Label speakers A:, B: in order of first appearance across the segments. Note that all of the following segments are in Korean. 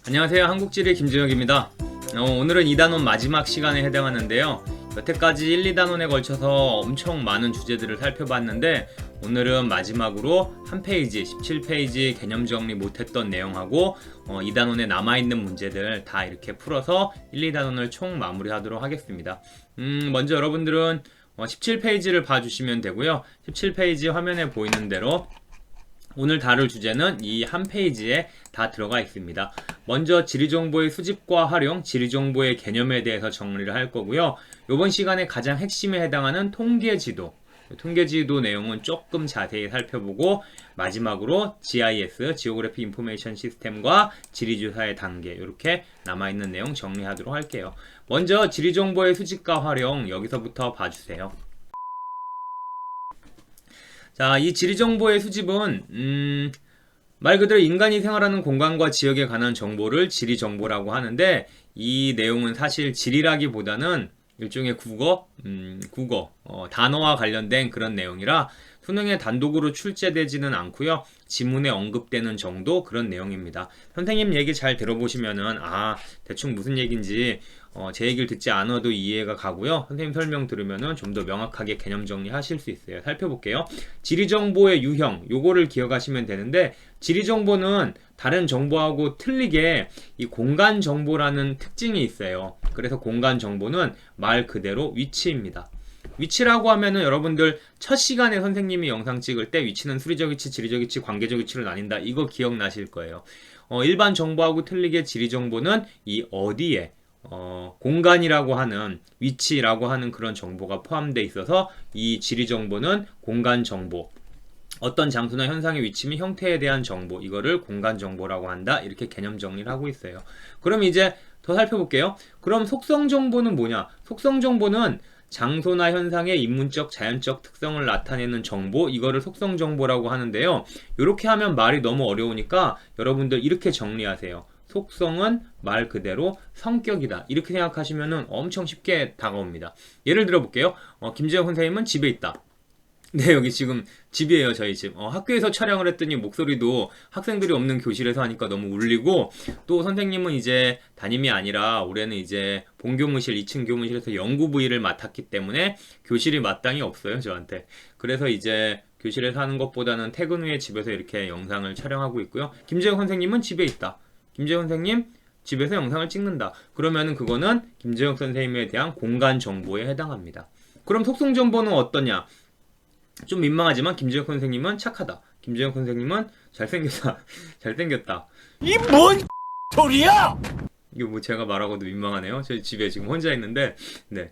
A: 안녕하세요. 한국지리 김재혁입니다. 오늘은 2단원 마지막 시간에 해당하는데요. 여태까지 1, 2단원에 걸쳐서 엄청 많은 주제들을 살펴봤는데 오늘은 마지막으로 한 페이지, 17페이지 개념 정리 못했던 내용하고 2단원에 남아있는 문제들 다 이렇게 풀어서 1, 2단원을 총 마무리하도록 하겠습니다. 먼저 여러분들은 17페이지를 봐주시면 되고요. 17페이지 화면에 보이는 대로 오늘 다룰 주제는 이 한 페이지에 다 들어가 있습니다. 먼저 지리정보의 수집과 활용, 지리정보의 개념에 대해서 정리를 할 거고요. 이번 시간에 가장 핵심에 해당하는 통계지도, 통계지도 내용은 조금 자세히 살펴보고 마지막으로 GIS, Geographic Information System과 지리조사의 단계 이렇게 남아있는 내용 정리하도록 할게요. 먼저 지리정보의 수집과 활용 여기서부터 봐주세요. 자, 이 지리정보의 수집은 말 그대로 인간이 생활하는 공간과 지역에 관한 정보를 지리정보라고 하는데 이 내용은 사실 지리라기보다는 일종의 단어와 관련된 그런 내용이라 수능에 단독으로 출제되지는 않고요. 지문에 언급되는 정도 그런 내용입니다. 선생님 얘기 잘 들어보시면은 대충 무슨 얘기인지 제 얘기를 듣지 않아도 이해가 가고요. 선생님 설명 들으면은 좀 더 명확하게 개념 정리하실 수 있어요. 살펴볼게요. 지리정보의 유형 요거를 기억하시면 되는데 지리정보는 다른 정보하고 틀리게 이 공간 정보라는 특징이 있어요. 그래서 공간 정보는 말 그대로 위치입니다. 위치라고 하면은 여러분들 첫 시간에 선생님이 영상 찍을 때 위치는 수리적 위치, 지리적 위치, 관계적 위치로 나뉜다. 이거 기억나실 거예요. 일반 정보하고 틀리게 지리정보는 이 어디에 공간이라고 하는 위치라고 하는 그런 정보가 포함되어 있어서 이 지리정보는 공간 정보, 어떤 장소나 현상의 위치 및 형태에 대한 정보, 이거를 공간 정보라고 한다. 이렇게 개념 정리를 하고 있어요. 그럼 이제 더 살펴볼게요. 그럼 속성 정보는 뭐냐? 속성 정보는 장소나 현상의 인문적, 자연적 특성을 나타내는 정보, 이거를 속성 정보라고 하는데요. 이렇게 하면 말이 너무 어려우니까 여러분들 이렇게 정리하세요. 속성은 말 그대로 성격이다. 이렇게 생각하시면 엄청 쉽게 다가옵니다. 예를 들어 볼게요. 김재혁 선생님은 집에 있다. 네, 여기 지금 집이에요, 저희 집. 학교에서 촬영을 했더니 목소리도 학생들이 없는 교실에서 하니까 너무 울리고, 또 선생님은 이제 담임이 아니라 올해는 이제 본교무실 2층 교무실에서 연구 부위를 맡았기 때문에 교실이 마땅히 없어요, 저한테. 그래서 이제 교실에서 하는 것보다는 퇴근 후에 집에서 이렇게 영상을 촬영하고 있고요. 김재영 선생님은 집에 있다. 김재영 선생님 집에서 영상을 찍는다. 그러면은 그거는 김재영 선생님에 대한 공간 정보에 해당합니다. 그럼 속성 정보는 어떠냐? 좀 민망하지만 김재혁 선생님은 착하다. 김재혁 선생님은 잘생겼다. 잘생겼다.
B: 이 뭔 소리야?
A: 이거 뭐 제가 말하고도 민망하네요. 저희 집에 지금 혼자 있는데, 네.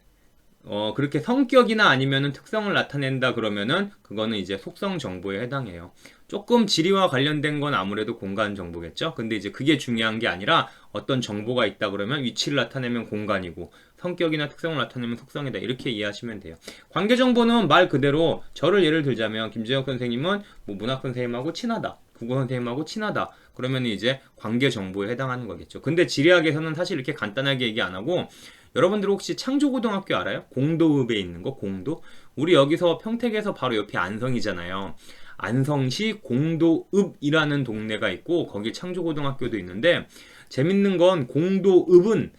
A: 그렇게 성격이나 아니면은 특성을 나타낸다 그러면은 그거는 이제 속성 정보에 해당해요. 조금 지리와 관련된 건 아무래도 공간 정보겠죠. 근데 이제 그게 중요한 게 아니라 어떤 정보가 있다 그러면 위치를 나타내면 공간이고 성격이나 특성을 나타내면 속성이다. 이렇게 이해하시면 돼요. 관계 정보는 말 그대로 저를 예를 들자면 김재혁 선생님은 뭐 문학 선생님하고 친하다. 국어 선생님하고 친하다. 그러면 이제 관계 정보에 해당하는 거겠죠. 근데 지리학에서는 사실 이렇게 간단하게 얘기 안 하고 여러분들 혹시 창조고등학교 알아요? 공도읍에 있는 거, 공도? 우리 여기서 평택에서 바로 옆이 안성이잖아요. 안성시 공도읍이라는 동네가 있고 거기 창조고등학교도 있는데 재밌는 건 공도읍은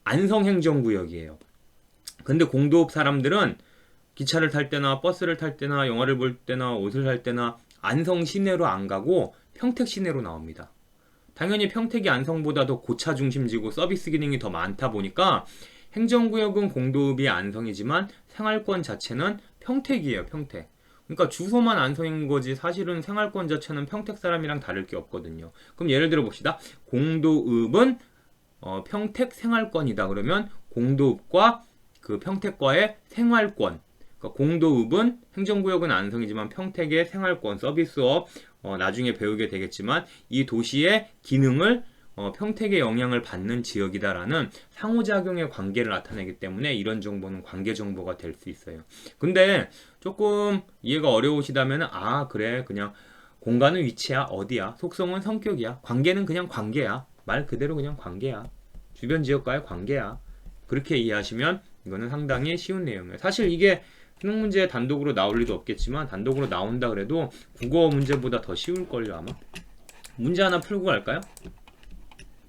A: 안성행정구역이에요. 근데 공도읍 사람들은 기차를 탈 때나 버스를 탈 때나 영화를 볼 때나 옷을 살 때나 안성 시내로 안 가고 평택 시내로 나옵니다. 당연히 평택이 안성보다 더 고차 중심지고 서비스 기능이 더 많다 보니까 행정구역은 공도읍이 안성이지만 생활권 자체는 평택이에요. 평택. 그러니까 주소만 안성인 거지 사실은 생활권 자체는 평택 사람이랑 다를 게 없거든요. 그럼 예를 들어 봅시다. 공도읍은 평택 생활권이다. 그러면 공도읍과 그 평택과의 생활권. 그러니까 공도읍은 행정구역은 안성이지만 평택의 생활권, 서비스업 나중에 배우게 되겠지만 이 도시의 기능을 평택의 영향을 받는 지역이다라는 상호작용의 관계를 나타내기 때문에 이런 정보는 관계 정보가 될 수 있어요. 근데 조금 이해가 어려우시다면 그래 그냥 공간은 위치야 어디야 속성은 성격이야 관계는 그냥 관계야 말 그대로 그냥 관계야 주변 지역과의 관계야 그렇게 이해하시면 이거는 상당히 쉬운 내용이에요. 사실 이게 수능 문제에 단독으로 나올 리도 없겠지만 단독으로 나온다 그래도 국어 문제보다 더 쉬울걸요 아마. 문제 하나 풀고 갈까요?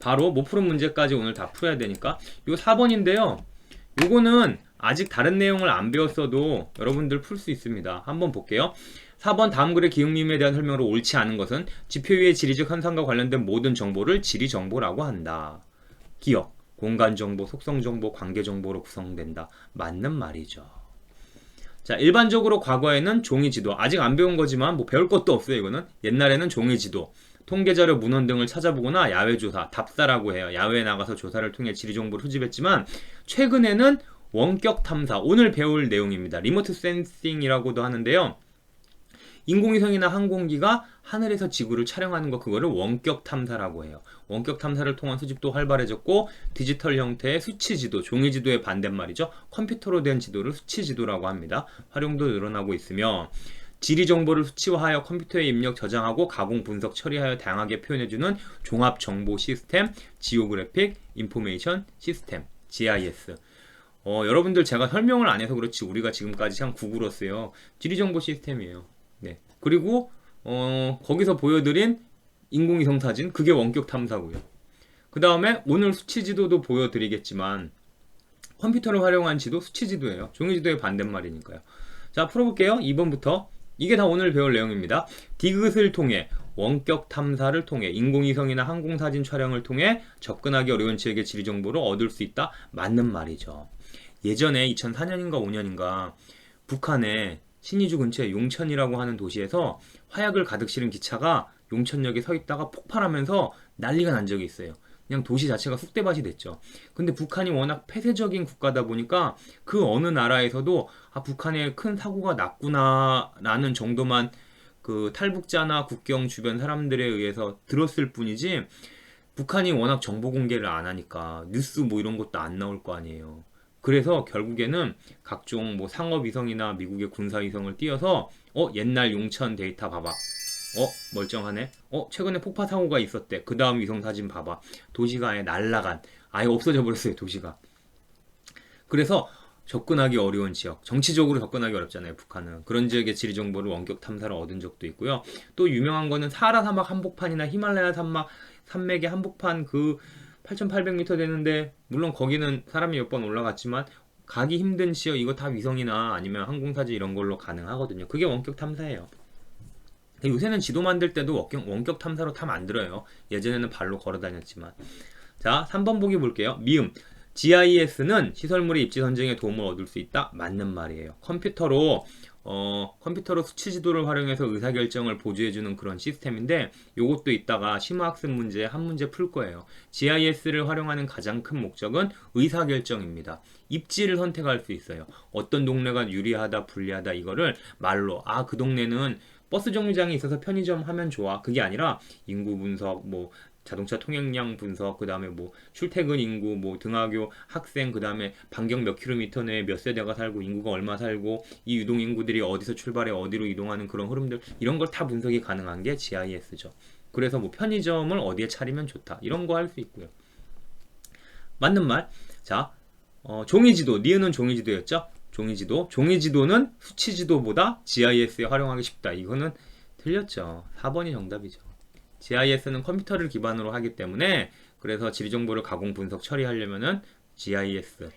A: 바로 못 푸는 문제까지 오늘 다 풀어야 되니까 요 4번인데요. 요거는 아직 다른 내용을 안 배웠어도 여러분들 풀 수 있습니다. 한번 볼게요. 4번 다음 글의 기응미음에 대한 설명으로 옳지 않은 것은 지표 위의 지리적 현상과 관련된 모든 정보를 지리정보라고 한다. 기억, 공간정보, 속성정보, 관계정보로 구성된다. 맞는 말이죠. 자, 일반적으로 과거에는 종이지도, 아직 안 배운 거지만 뭐 배울 것도 없어요. 이거는 옛날에는 종이지도, 통계자료, 문헌 등을 찾아보거나 야외조사, 답사라고 해요. 야외에 나가서 조사를 통해 지리정보를 수집했지만 최근에는 원격 탐사, 오늘 배울 내용입니다. 리모트 센싱이라고도 하는데요. 인공위성이나 항공기가 하늘에서 지구를 촬영하는 거, 그거를 원격 탐사라고 해요. 원격 탐사를 통한 수집도 활발해졌고 디지털 형태의 수치지도, 종이지도의 반대말이죠. 컴퓨터로 된 지도를 수치지도라고 합니다. 활용도 늘어나고 있으며 지리 정보를 수치화하여 컴퓨터에 입력, 저장하고 가공, 분석, 처리하여 다양하게 표현해주는 종합 정보 시스템, 지오그래픽 인포메이션 시스템, GIS. 여러분들 제가 설명을 안 해서 그렇지 우리가 지금까지 참 구글었어요. 지리 정보 시스템이에요. 네. 그리고 거기서 보여드린 인공위성 사진, 그게 원격 탐사고요. 그 다음에 오늘 수치지도도 보여드리겠지만 컴퓨터를 활용한 지도 수치지도예요. 종이지도의 반대말이니까요. 자, 풀어볼게요. 2번부터. 이게 다 오늘 배울 내용입니다. 디귿을 통해, 원격 탐사를 통해, 인공위성이나 항공사진 촬영을 통해 접근하기 어려운 지역의 지리정보를 얻을 수 있다. 맞는 말이죠. 예전에 2004년인가 5년인가 북한에 신의주 근처에 용천이라고 하는 도시에서 화약을 가득 실은 기차가 용천역에 서 있다가 폭발하면서 난리가 난 적이 있어요. 그냥 도시 자체가 쑥대밭이 됐죠. 근데 북한이 워낙 폐쇄적인 국가다 보니까 그 어느 나라에서도 북한에 큰 사고가 났구나 라는 정도만 그 탈북자나 국경 주변 사람들에 의해서 들었을 뿐이지, 북한이 워낙 정보 공개를 안 하니까 뉴스 뭐 이런 것도 안 나올 거 아니에요. 그래서 결국에는 각종 뭐 상업위성이나 미국의 군사위성을 띄워서 옛날 용천 데이터 봐봐. 멀쩡하네. 최근에 폭파 사고가 있었대. 그 다음 위성 사진 봐봐. 도시가 아예 날라간, 아예 없어져 버렸어요, 도시가. 그래서 접근하기 어려운 지역, 정치적으로 접근하기 어렵잖아요, 북한은. 그런 지역의 지리 정보를 원격 탐사를 얻은 적도 있고요. 또 유명한 거는 사하라 사막 한복판이나 히말라야 산맥의 한복판, 그 8,800m 되는데, 물론 거기는 사람이 몇 번 올라갔지만 가기 힘든 지역, 이거 다 위성이나 아니면 항공사진 이런 걸로 가능하거든요. 그게 원격 탐사예요. 요새는 지도 만들 때도 원격 탐사로 다 만들어요. 예전에는 발로 걸어 다녔지만. 자, 3번 보기 볼게요. 미음. GIS는 시설물의 입지 선정에 도움을 얻을 수 있다. 맞는 말이에요. 컴퓨터로 수치 지도를 활용해서 의사결정을 보조해주는 그런 시스템인데, 요것도 이따가 심화학습 문제 한 문제 풀 거예요. GIS를 활용하는 가장 큰 목적은 의사결정입니다. 입지를 선택할 수 있어요. 어떤 동네가 유리하다, 불리하다, 이거를 말로, 그 동네는 버스 정류장이 있어서 편의점 하면 좋아. 그게 아니라 인구 분석, 뭐 자동차 통행량 분석, 그 다음에 뭐 출퇴근 인구, 뭐 등하교 학생, 그 다음에 반경 몇 킬로미터 내에 몇 세대가 살고 인구가 얼마 살고 이 유동 인구들이 어디서 출발해 어디로 이동하는 그런 흐름들, 이런 걸 다 분석이 가능한 게 GIS죠. 그래서 뭐 편의점을 어디에 차리면 좋다, 이런 거 할 수 있고요. 맞는 말. 자, 종이지도, 니은은 종이지도였죠. 종이지도는 수치지도보다 GIS에 활용하기 쉽다. 이거는 틀렸죠. 4번이 정답이죠. GIS는 컴퓨터를 기반으로 하기 때문에, 그래서 지리정보를 가공, 분석, 처리하려면은 GIS,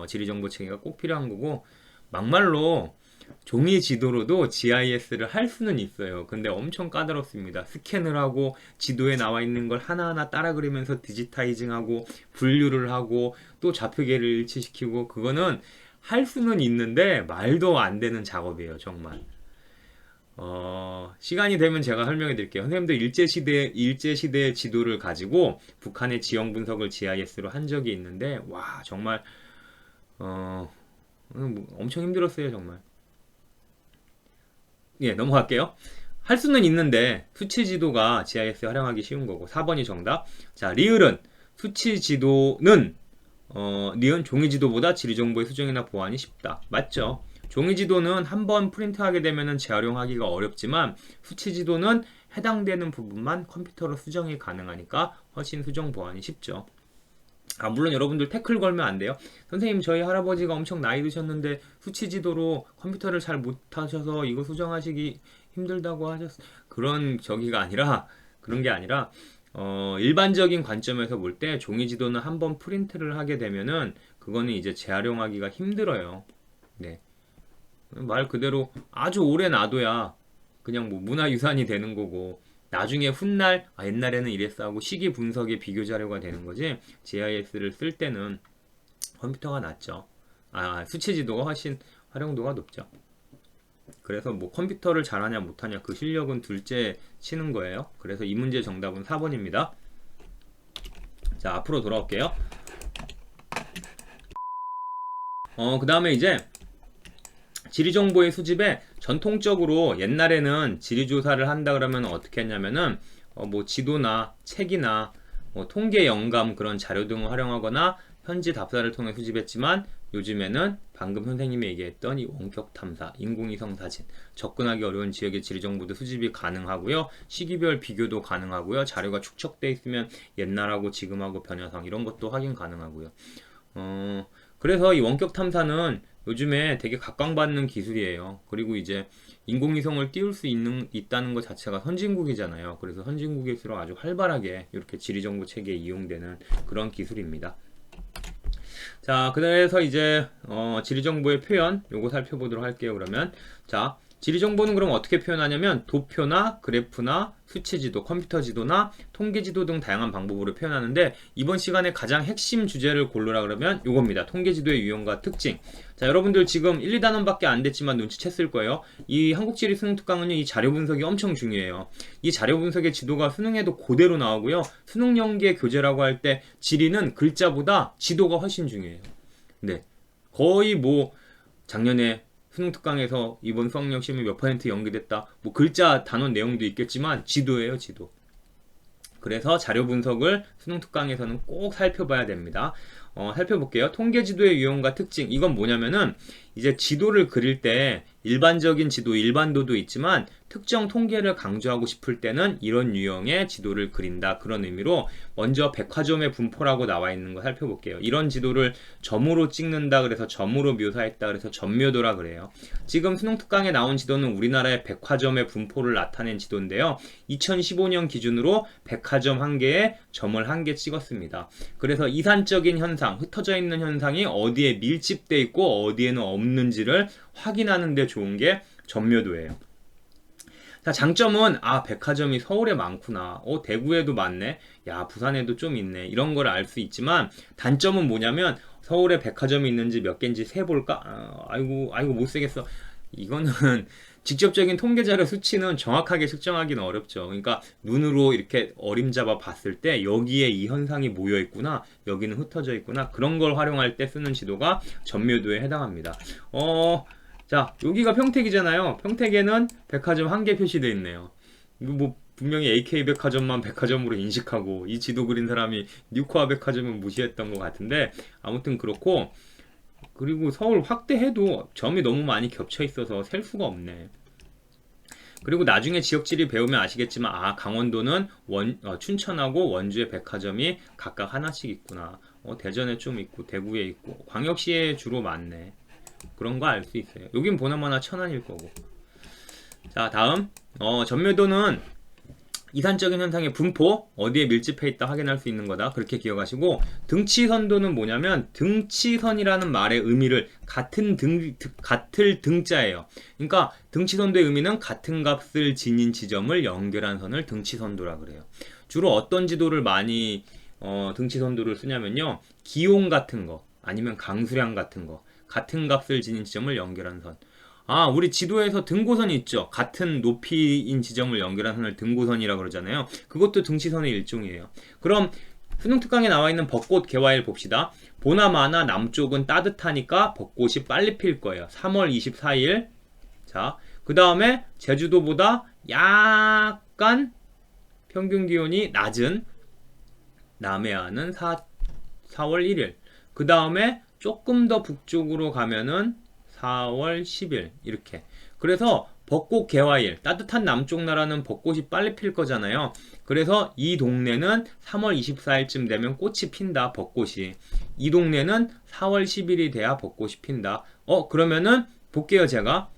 A: 지리정보 체계가 꼭 필요한 거고, 막말로 종이지도로도 GIS를 할 수는 있어요. 근데 엄청 까다롭습니다. 스캔을 하고 지도에 나와 있는 걸 하나하나 따라 그리면서 디지타이징하고 분류를 하고 또 좌표계를 일치시키고, 그거는 할 수는 있는데 말도 안 되는 작업이에요, 정말. 시간이 되면 제가 설명해 드릴게요. 선생님도 일제시대의 지도를 가지고 북한의 지형 분석을 GIS로 한 적이 있는데, 와, 정말, 엄청 힘들었어요, 정말. 예, 넘어갈게요. 할 수는 있는데 수치 지도가 GIS에 활용하기 쉬운 거고, 4번이 정답. 자, 리을은 수치 지도는 니은 종이지도보다 지리정보의 수정이나 보완이 쉽다. 맞죠? 종이지도는 한번 프린트하게 되면 재활용하기가 어렵지만 수치지도는 해당되는 부분만 컴퓨터로 수정이 가능하니까 훨씬 수정 보완이 쉽죠. 물론 여러분들 태클 걸면 안 돼요. 선생님, 저희 할아버지가 엄청 나이 드셨는데 수치지도로 컴퓨터를 잘 못하셔서 이거 수정하시기 힘들다고 하셨어요. 그런 게 아니라 일반적인 관점에서 볼 때 종이 지도는 한번 프린트를 하게 되면은 그거는 이제 재활용하기가 힘들어요. 네. 말 그대로 아주 오래 놔둬야 그냥 뭐 문화유산이 되는 거고 나중에 훗날 옛날에는 이랬어 하고 시기 분석의 비교 자료가 되는 거지. GIS를 쓸 때는 컴퓨터가 낫죠. 수치 지도가 훨씬 활용도가 높죠. 그래서 뭐 컴퓨터를 잘하냐 못하냐 그 실력은 둘째 치는 거예요. 그래서 이 문제 정답은 4번입니다. 자, 앞으로 돌아올게요. 그 다음에 이제 지리정보의 수집에 전통적으로 옛날에는 지리조사를 한다 그러면 어떻게 했냐면은 뭐 지도나 책이나 뭐 통계 영감 그런 자료 등을 활용하거나 현지 답사를 통해 수집했지만 요즘에는 방금 선생님이 얘기했던 이 원격 탐사, 인공위성 사진, 접근하기 어려운 지역의 지리정보도 수집이 가능하고요. 시기별 비교도 가능하고요. 자료가 축적돼 있으면 옛날하고 지금하고 변화상 이런 것도 확인 가능하고요. 그래서 이 원격 탐사는 요즘에 되게 각광받는 기술이에요. 그리고 이제 인공위성을 띄울 수 있다는 것 자체가 선진국이잖아요. 그래서 선진국일수록 아주 활발하게 이렇게 지리정보 체계에 이용되는 그런 기술입니다. 자, 그래서 이제 지리정보의 표현 요거 살펴보도록 할게요. 그러면 자, 지리정보는 그럼 어떻게 표현하냐면 도표나 그래프나 수치지도, 컴퓨터지도나 통계지도 등 다양한 방법으로 표현하는데 이번 시간에 가장 핵심 주제를 고르라 그러면 요겁니다. 통계지도의 유형과 특징. 자, 여러분들 지금 1, 2단원밖에 안 됐지만 눈치챘을 거예요. 이 한국지리 수능 특강은요, 이 자료 분석이 엄청 중요해요. 이 자료 분석의 지도가 수능에도 그대로 나오고요. 수능 연계 교재라고 할 때 지리는 글자보다 지도가 훨씬 중요해요. 네. 거의 뭐 작년에 수능 특강에서 이번 수학력 시험이 몇 퍼센트 연계됐다. 뭐 글자 단원 내용도 있겠지만 지도예요, 지도. 그래서 자료 분석을 수능 특강에서는 꼭 살펴봐야 됩니다. 살펴볼게요. 통계지도의 유형과 특징. 이건 뭐냐면은 이제 지도를 그릴 때 일반적인 지도, 일반도도 있지만 특정 통계를 강조하고 싶을 때는 이런 유형의 지도를 그린다. 그런 의미로 먼저 백화점의 분포라고 나와 있는 거 살펴볼게요. 이런 지도를 점으로 찍는다 그래서 점으로 묘사했다 그래서 점묘도라 그래요. 지금 수능 특강에 나온 지도는 우리나라의 백화점의 분포를 나타낸 지도인데요. 2015년 기준으로 백화점 1개에 점을 1개 찍었습니다. 그래서 이산적인 현상, 흩어져 있는 현상이 어디에 밀집돼 있고 어디에는 없는지를 확인하는 데 좋은 게 점묘도예요. 자, 장점은 백화점이 서울에 많구나. 대구에도 많네. 야, 부산에도 좀 있네. 이런 걸 알 수 있지만 단점은 뭐냐면 서울에 백화점이 있는지 몇 개인지 세볼까? 아이고 못 세겠어. 이거는 직접적인 통계자료 수치는 정확하게 측정하기는 어렵죠. 그러니까 눈으로 이렇게 어림잡아 봤을 때 여기에 이 현상이 모여 있구나, 여기는 흩어져 있구나, 그런 걸 활용할 때 쓰는 지도가 점묘도에 해당합니다. 자, 여기가 평택이잖아요. 평택에는 백화점 1개 표시되어 있네요. 이거 뭐 분명히 AK 백화점만 백화점으로 인식하고 이 지도 그린 사람이 뉴코아 백화점을 무시했던 것 같은데 아무튼 그렇고, 그리고 서울 확대해도 점이 너무 많이 겹쳐 있어서 셀 수가 없네. 그리고 나중에 지역지리 배우면 아시겠지만 강원도는 춘천하고 원주의 백화점이 각각 하나씩 있구나. 대전에 좀 있고 대구에 있고 광역시에 주로 많네. 그런 거 알 수 있어요. 여긴 보나마나 천안일 거고. 자, 다음 점묘도는 이산적인 현상의 분포, 어디에 밀집해 있다 확인할 수 있는 거다. 그렇게 기억하시고, 등치선도는 뭐냐면 등치선이라는 말의 의미를 같을 등자예요. 그러니까 등치선도의 의미는 같은 값을 지닌 지점을 연결한 선을 등치선도라 그래요. 주로 어떤 지도를 많이 등치선도를 쓰냐면요, 기온 같은 거 아니면 강수량 같은 거, 같은 값을 지닌 지점을 연결한 선. 우리 지도에서 등고선이 있죠. 같은 높이인 지점을 연결한 선을 등고선이라고 그러잖아요. 그것도 등치선의 일종이에요. 그럼 수능 특강에 나와 있는 벚꽃 개화일 봅시다. 보나마나 남쪽은 따뜻하니까 벚꽃이 빨리 필 거예요. 3월 24일. 자, 그 다음에 제주도보다 약간 평균 기온이 낮은 남해안은 4월 1일. 그 다음에 조금 더 북쪽으로 가면은 4월 10일 이렇게. 그래서 벚꽃 개화일, 따뜻한 남쪽 나라는 벚꽃이 빨리 필 거잖아요. 그래서 이 동네는 3월 24일쯤 되면 꽃이 핀다, 벚꽃이. 이 동네는 4월 10일이 돼야 벚꽃이 핀다. 그러면은 볼게요, 제가.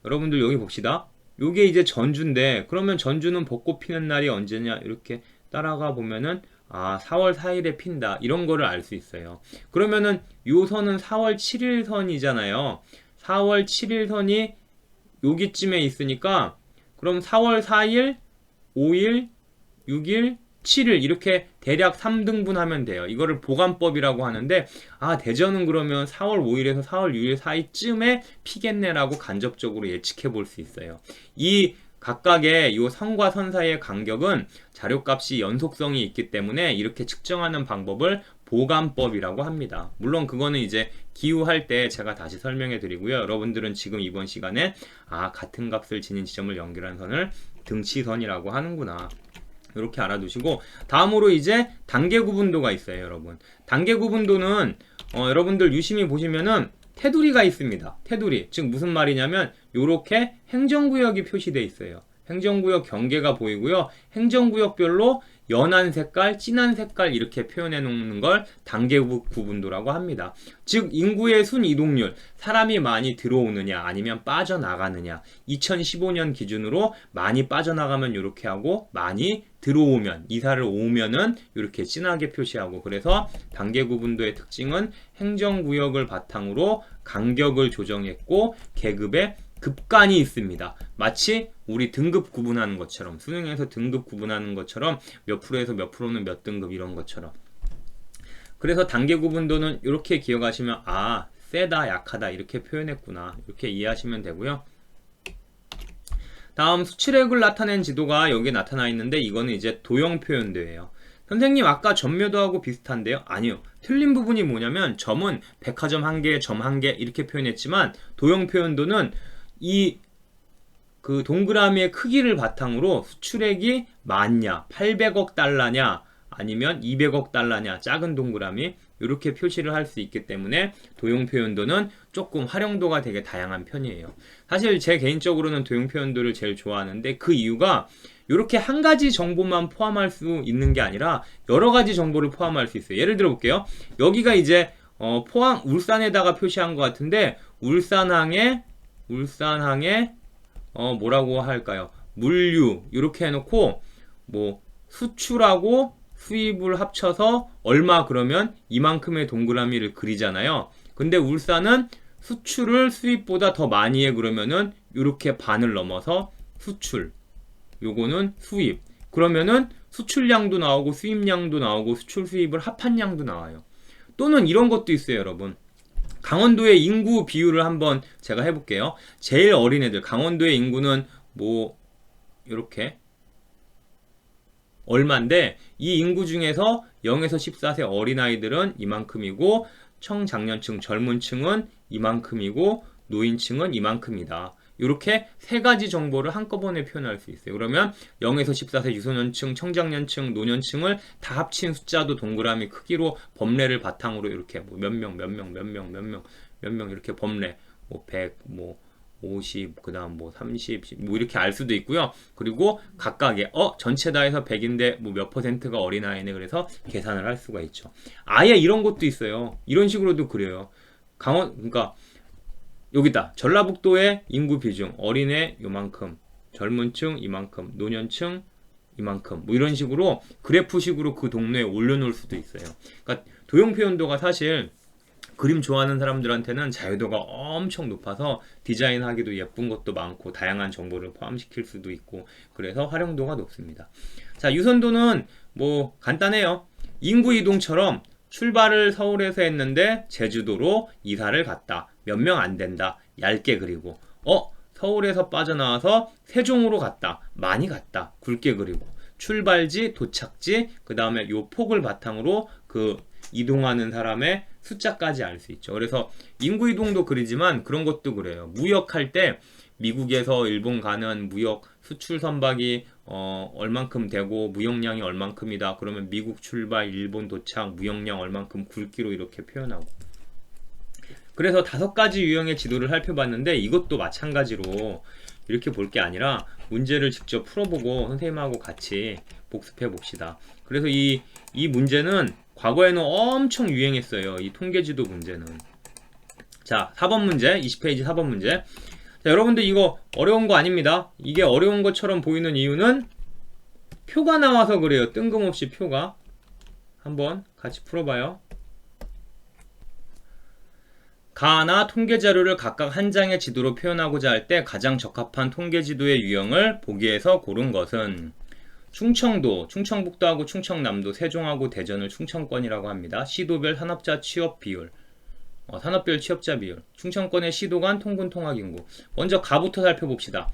A: 여러분들 여기 봅시다. 요게 이제 전주인데, 그러면 전주는 벚꽃 피는 날이 언제냐? 이렇게 따라가 보면은 4월 4일에 핀다. 이런 거를 알 수 있어요. 그러면은 요 선은 4월 7일 선이잖아요. 4월 7일 선이 여기쯤에 있으니까 그럼 4월 4일, 5일, 6일, 7일 이렇게 대략 3등분 하면 돼요. 이거를 보관법이라고 하는데 대전은 그러면 4월 5일에서 4월 6일 사이쯤에 피겠네라고 간접적으로 예측해 볼 수 있어요. 이 각각의 이 선과 선 사이의 간격은 자료값이 연속성이 있기 때문에 이렇게 측정하는 방법을 보관법이라고 합니다. 물론 그거는 이제 기후할 때 제가 다시 설명해 드리고요. 여러분들은 지금 이번 시간에 같은 값을 지닌 지점을 연결한 선을 등치선이라고 하는구나. 이렇게 알아두시고, 다음으로 이제 단계 구분도가 있어요, 여러분. 단계 구분도는 여러분들 유심히 보시면은 테두리가 있습니다. 테두리. 즉 무슨 말이냐면 요렇게 행정구역이 표시되어 있어요. 행정구역 경계가 보이고요. 행정구역별로 연한 색깔, 진한 색깔 이렇게 표현해 놓는 걸 단계 구분도라고 합니다. 즉 인구의 순이동률, 사람이 많이 들어오느냐 아니면 빠져나가느냐. 2015년 기준으로 많이 빠져나가면 이렇게 하고 많이 들어오면, 이사를 오면은 이렇게 진하게 표시하고, 그래서 단계 구분도의 특징은 행정구역을 바탕으로 간격을 조정했고 계급의 급간이 있습니다. 마치 우리 등급 구분하는 것처럼, 수능에서 등급 구분하는 것처럼 몇 프로에서 몇 프로는 몇 등급 이런 것처럼. 그래서 단계 구분도는 이렇게 기억하시면 세다 약하다 이렇게 표현했구나 이렇게 이해하시면 되고요. 다음 수치력을 나타낸 지도가 여기에 나타나 있는데 이거는 이제 도형 표현도예요. 선생님 아까 점묘도하고 비슷한데요? 아니요. 틀린 부분이 뭐냐면 점은 백화점 1개, 점 1개 이렇게 표현했지만 도형 표현도는 이 그 동그라미의 크기를 바탕으로 수출액이 많냐, 800억 달러냐, 아니면 200억 달러냐, 작은 동그라미 이렇게 표시를 할 수 있기 때문에 도형 표현도는 조금 활용도가 되게 다양한 편이에요. 사실 제 개인적으로는 도형 표현도를 제일 좋아하는데 그 이유가 이렇게 한 가지 정보만 포함할 수 있는 게 아니라 여러 가지 정보를 포함할 수 있어요. 예를 들어 볼게요. 여기가 이제 포항 울산에다가 표시한 것 같은데 울산항에 뭐라고 할까요? 물류 이렇게 해놓고 뭐 수출하고 수입을 합쳐서 얼마 그러면 이만큼의 동그라미를 그리잖아요. 근데 울산은 수출을 수입보다 더 많이 해 그러면은 이렇게 반을 넘어서 수출, 요거는 수입. 그러면은 수출량도 나오고 수입량도 나오고 수출 수입을 합한 양도 나와요. 또는 이런 것도 있어요, 여러분. 강원도의 인구 비율을 한번 제가 해볼게요. 제일 어린 애들, 강원도의 인구는 뭐 이렇게 얼마인데 이 인구 중에서 0에서 14세 어린아이들은 이만큼이고 청장년층 젊은 층은 이만큼이고 노인층은 이만큼이다. 이렇게 세 가지 정보를 한꺼번에 표현할 수 있어요. 그러면 0에서 14세 유소년층, 청장년층, 노년층을 다 합친 숫자도 동그라미 크기로 범례를 바탕으로 이렇게 뭐 몇 명 이렇게 범례 뭐 100, 뭐 50, 그다음 뭐 30, 뭐 이렇게 알 수도 있고요. 그리고 각각의 전체 다해서 100인데 뭐 몇 퍼센트가 어린아이네 그래서 계산을 할 수가 있죠. 아예 이런 것도 있어요. 이런 식으로도 그래요. 그러니까 여기다 전라북도의 인구 비중 어린애 요만큼, 젊은층 이만큼, 노년층 이만큼 뭐 이런 식으로 그래프식으로 그 동네에 올려놓을 수도 있어요. 그러니까 도형 표현도가 사실 그림 좋아하는 사람들한테는 자유도가 엄청 높아서 디자인하기도 예쁜 것도 많고 다양한 정보를 포함시킬 수도 있고 그래서 활용도가 높습니다. 자, 유선도는 뭐 간단해요. 인구 이동처럼 출발을 서울에서 했는데 제주도로 이사를 갔다. 몇 명 안 된다. 얇게 그리고 서울에서 빠져나와서 세종으로 갔다. 많이 갔다. 굵게 그리고 출발지, 도착지, 그 다음에 요 폭을 바탕으로 그 이동하는 사람의 숫자까지 알 수 있죠. 그래서 인구 이동도 그리지만 그런 것도 그래요. 무역할 때 미국에서 일본 가는 무역 수출 선박이 얼만큼 되고 무역량이 얼만큼이다. 그러면 미국 출발, 일본 도착, 무역량 얼만큼 굵기로 이렇게 표현하고. 그래서 5가지 유형의 지도를 살펴봤는데 이것도 마찬가지로 이렇게 볼 게 아니라 문제를 직접 풀어보고 선생님하고 같이 복습해 봅시다. 그래서 이 문제는 과거에는 엄청 유행했어요. 이 통계지도 문제는. 자, 4번 문제, 20페이지 4번 문제. 자, 여러분들 이거 어려운 거 아닙니다. 이게 어려운 것처럼 보이는 이유는 표가 나와서 그래요. 뜬금없이 표가. 한번 같이 풀어봐요. 가나 통계 자료를 각각 한 장의 지도로 표현하고자 할 때 가장 적합한 통계 지도의 유형을 보기에서 고른 것은 충청도, 충청북도하고 충청남도, 세종하고 대전을 충청권이라고 합니다. 시도별 산업자 취업 비율, 산업별 취업자 비율, 충청권의 시도 간 통군 통학 인구. 먼저 가부터 살펴봅시다.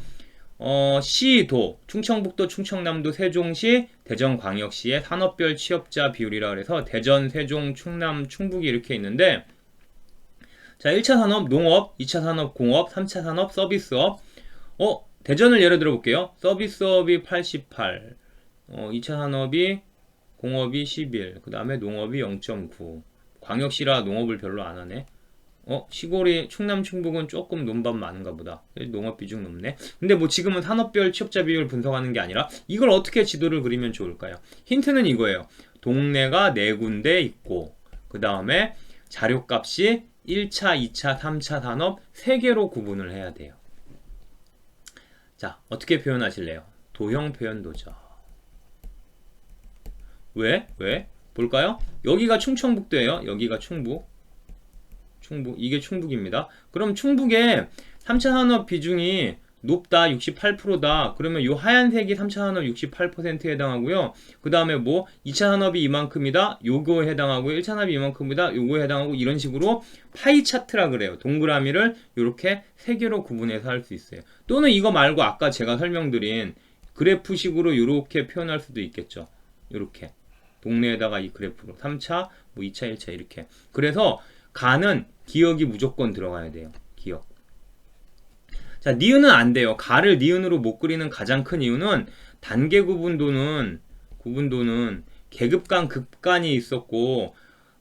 A: 시도, 충청북도, 충청남도, 세종시, 대전광역시의 산업별 취업자 비율이라 그래서 대전, 세종, 충남, 충북이 이렇게 있는데, 자, 1차 산업 농업, 2차 산업 공업, 3차 산업 서비스업. 대전을 예를 들어 볼게요. 서비스업이 88, 2차 산업이 공업이 11, 그 다음에 농업이 0.9. 광역시라 농업을 별로 안 하네. 시골이 충남 충북은 조금 논밭 많은가 보다. 농업 비중 높네. 근데 뭐 지금은 산업별 취업자 비율 분석하는 게 아니라 이걸 어떻게 지도를 그리면 좋을까요? 힌트는 이거예요. 동네가 4군데 있고 그 다음에 자료값이 1차, 2차, 3차 산업 3개로 구분을 해야 돼요. 자, 어떻게 표현하실래요? 도형 표현도죠. 왜? 볼까요? 여기가 충청북도예요. 여기가 충북. 이게 충북입니다. 그럼 충북에 3차 산업 비중이 높다, 68%다. 그러면 요 하얀색이 3차 산업 68%에 해당하고요. 그 다음에 뭐 2차 산업이 이만큼이다, 요거에 해당하고 1차 산업이 이만큼이다, 요거에 해당하고 이런 식으로 파이 차트라 그래요. 동그라미를 이렇게 3개로 구분해서 할 수 있어요. 또는 이거 말고 아까 제가 설명드린 그래프식으로 이렇게 표현할 수도 있겠죠. 이렇게 동네에다가 이 그래프로 3차, 뭐 2차, 1차 이렇게. 그래서 가는 기억이 무조건 들어가야 돼요. 기억. 자, 니은은 안 돼요. 가를 니은으로 못 그리는 가장 큰 이유는 단계 구분도는 계급 간 급간이 있었고,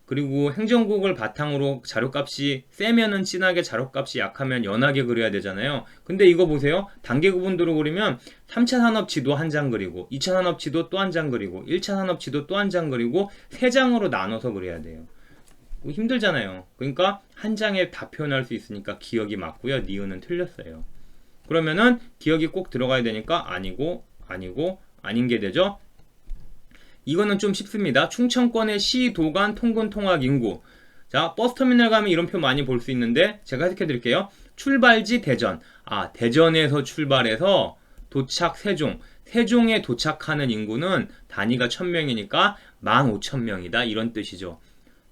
A: 그리고 행정국을 바탕으로 자료값이 세면은 진하게, 자료값이 약하면 연하게 그려야 되잖아요. 근데 이거 보세요. 단계 구분도로 그리면 3차 산업지도 한 장 그리고 2차 산업지도 또 한 장 그리고 1차 산업지도 또 한 장 그리고 3장으로 나눠서 그려야 돼요. 힘들잖아요. 그러니까 한 장에 다 표현할 수 있으니까 기억이 맞고요. 니은은 틀렸어요. 그러면은 기억이 꼭 들어가야 되니까 아니고 아닌 게 되죠. 이거는 좀 쉽습니다. 충청권의 시, 도 간 통근 통학 인구. 자, 버스터미널 가면 이런 표 많이 볼 수 있는데 제가 해석해 드릴게요. 출발지 대전. 대전에서 출발해서 도착 세종. 세종에 도착하는 인구는 단위가 1000명이니까 15,000명이다. 이런 뜻이죠.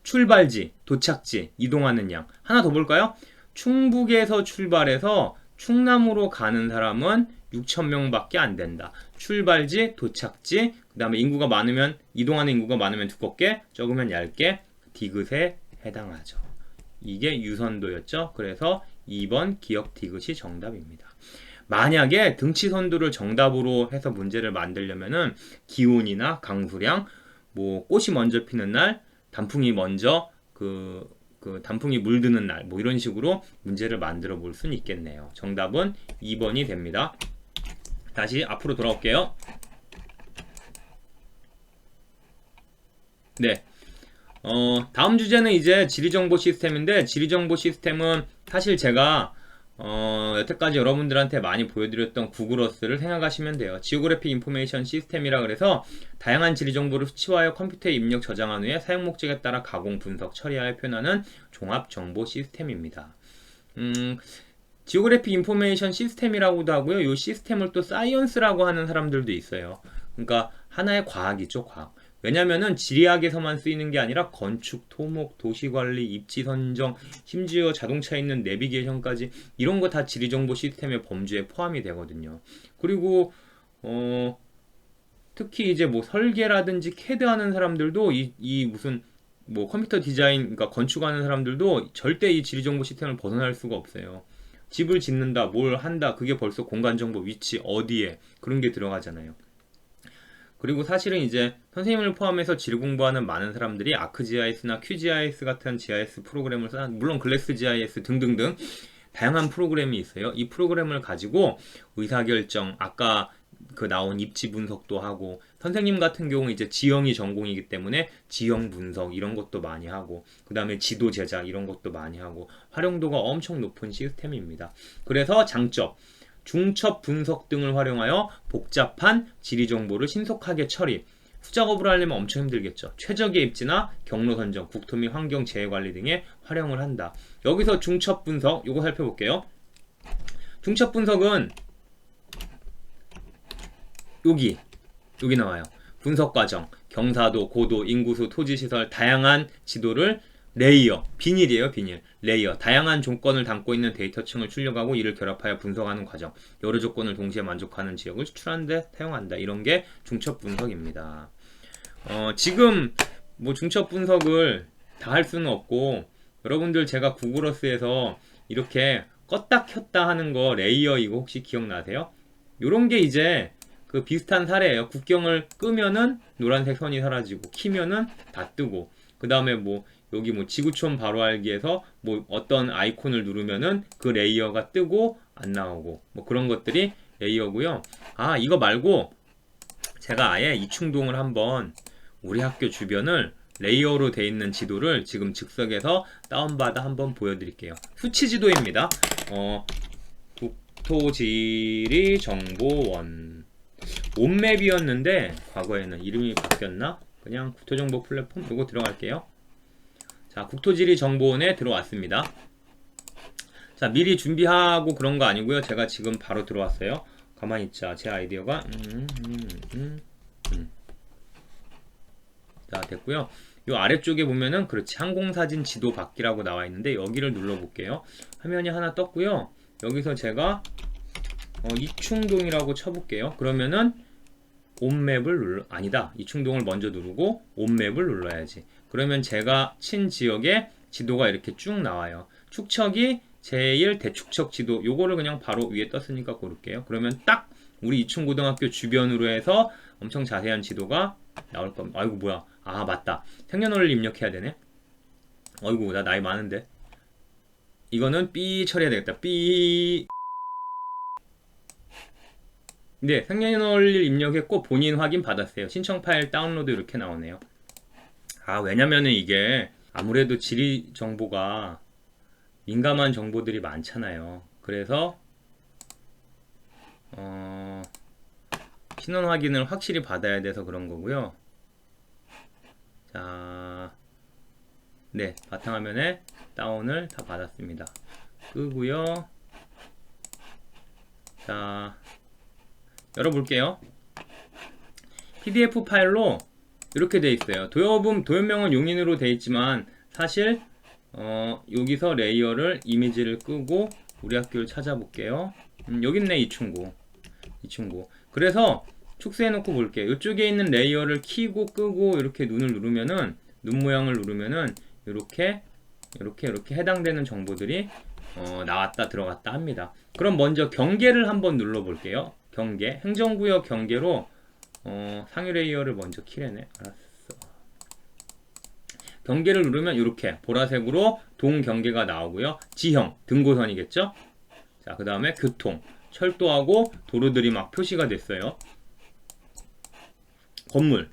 A: 출발지, 도착지, 이동하는 양. 하나 더 볼까요? 충북에서 출발해서 충남으로 가는 사람은 6,000명밖에 안 된다. 출발지, 도착지, 그 다음에 인구가 많으면, 이동하는 인구가 많으면 두껍게, 적으면 얇게, 디귿에 해당하죠. 이게 유선도였죠. 그래서 2번 기억 디귿이 정답입니다. 만약에 등치 선도를 정답으로 해서 문제를 만들려면은 기온이나 강수량, 뭐 꽃이 먼저 피는 날, 단풍이 먼저 단풍이 물드는 날, 뭐 이런 식으로 문제를 만들어 볼 수는 있겠네요. 정답은 2번이 됩니다. 다시 앞으로 돌아올게요. 네. 다음 주제는 이제 지리정보 시스템인데, 지리정보 시스템은 사실 제가 여태까지 여러분들한테 많이 보여드렸던 구글어스를 생각하시면 돼요. 지오그래픽 인포메이션 시스템이라 그래서 다양한 지리 정보를 수치화하여 컴퓨터에 입력 저장한 후에 사용 목적에 따라 가공, 분석, 처리하여 표현하는 종합 정보 시스템입니다. 지오그래픽 인포메이션 시스템이라고도 하고요. 이 시스템을 또 사이언스라고 하는 사람들도 있어요. 그러니까 하나의 과학이죠, 과학. 왜냐면은 지리학에서만 쓰이는 게 아니라 건축, 토목, 도시관리, 입지 선정, 심지어 자동차에 있는 내비게이션까지 이런 거 다 지리정보 시스템의 범주에 포함이 되거든요. 그리고 특히 이제 뭐 설계라든지 캐드 하는 사람들도 이 무슨 뭐 컴퓨터 디자인, 그러니까 건축하는 사람들도 절대 이 지리정보 시스템을 벗어날 수가 없어요. 집을 짓는다, 뭘 한다, 그게 벌써 공간정보, 위치, 어디에 그런 게 들어가잖아요. 그리고 사실은 이제 선생님을 포함해서 지리 공부하는 많은 사람들이 아크GIS나 QGIS 같은 GIS 프로그램을 물론 글래스GIS 등등등 다양한 프로그램이 있어요. 이 프로그램을 가지고 의사결정, 아까 나온 입지 분석도 하고, 선생님 같은 경우 이제 지형이 전공이기 때문에 지형 분석 이런 것도 많이 하고, 그 다음에 지도 제작 이런 것도 많이 하고, 활용도가 엄청 높은 시스템입니다. 그래서 장점, 중첩 분석 등을 활용하여 복잡한 지리 정보를 신속하게 처리. 수작업을 하려면 엄청 힘들겠죠. 최적의 입지나 경로 선정, 국토 및 환경 재해 관리 등에 활용을 한다. 여기서 중첩 분석 요거 살펴볼게요. 중첩 분석은 여기 나와요. 분석 과정, 경사도, 고도, 인구수, 토지시설, 다양한 지도를 레이어, 비닐이에요, 비닐. 레이어, 다양한 조건을 담고 있는 데이터층을 출력하고 이를 결합하여 분석하는 과정. 여러 조건을 동시에 만족하는 지역을 추출하는 데 사용한다. 이런 게 중첩 분석입니다. 지금 뭐 중첩 분석을 다 할 수는 없고, 여러분들 제가 구글어스에서 이렇게 껐다 켰다 하는 거 레이어 이거 혹시 기억나세요? 요런 게 이제 그 비슷한 사례예요. 국경을 끄면은 노란색 선이 사라지고 키면은 다 뜨고, 그 다음에 뭐 여기 뭐 지구촌 바로 알기에서 뭐 어떤 아이콘을 누르면은 그 레이어가 뜨고 안 나오고, 뭐 그런 것들이 레이어고요. 아, 이거 말고 제가 아예 이충동을 한번 우리 학교 주변을 레이어로 돼 있는 지도를 지금 즉석에서 다운받아 한번 보여드릴게요. 수치 지도입니다. 국토지리 정보원 온맵이었는데 과거에는 이름이 바뀌었나? 그냥 국토정보 플랫폼 이거 들어갈게요. 자, 국토지리 정보원에 들어왔습니다. 자, 미리 준비하고 그런 거 아니고요. 제가 지금 바로 들어왔어요. 가만히 있자. 제 아이디어가 자, 됐고요. 요 아래쪽에 보면은 그렇지, 항공사진 지도 받기라고 나와 있는데 여기를 눌러 볼게요. 화면이 하나 떴고요. 여기서 제가 이충동이라고 쳐볼게요. 그러면은 온맵을 아니다, 이충동을 먼저 누르고 온맵을 눌러야지. 그러면 제가 친 지역의 지도가 이렇게 쭉 나와요. 축척이 제일 대축척 지도, 요거를 그냥 바로 위에 떴으니까 고를게요. 그러면 딱 우리 이충고등학교 주변으로 해서 엄청 자세한 지도가 나올 겁니다. 아이고 뭐야, 아 맞다, 생년월일 입력해야 되네. 아이고 나 나이 많은데. 이거는 삐 처리해야 되겠다. 삐. 네, 생년월일 입력했고 본인 확인 받았어요. 신청 파일 다운로드 이렇게 나오네요. 아, 왜냐면은 이게 아무래도 지리 정보가 민감한 정보들이 많잖아요. 그래서 신원 확인을 확실히 받아야 돼서 그런 거고요. 자, 네, 바탕화면에 다운을 다 받았습니다. 끄고요. 자, 열어볼게요. PDF 파일로 이렇게 돼 있어요. 도형명은 용인으로 돼 있지만 사실 여기서 레이어를 이미지를 끄고 우리 학교를 찾아볼게요. 여기 있네, 이충고. 그래서 축소해 놓고 볼게요. 이쪽에 있는 레이어를 키고 끄고 이렇게 눈을 누르면은, 눈 모양을 누르면은 이렇게 해당되는 정보들이 나왔다 들어갔다 합니다. 그럼 먼저 경계를 한번 눌러 볼게요. 경계, 행정구역 경계로 상위 레이어를 먼저 키래네. 알았어. 경계를 누르면 이렇게 보라색으로 동경계가 나오고요. 지형, 등고선이겠죠? 자, 그 다음에 교통, 철도하고 도로들이 막 표시가 됐어요. 건물,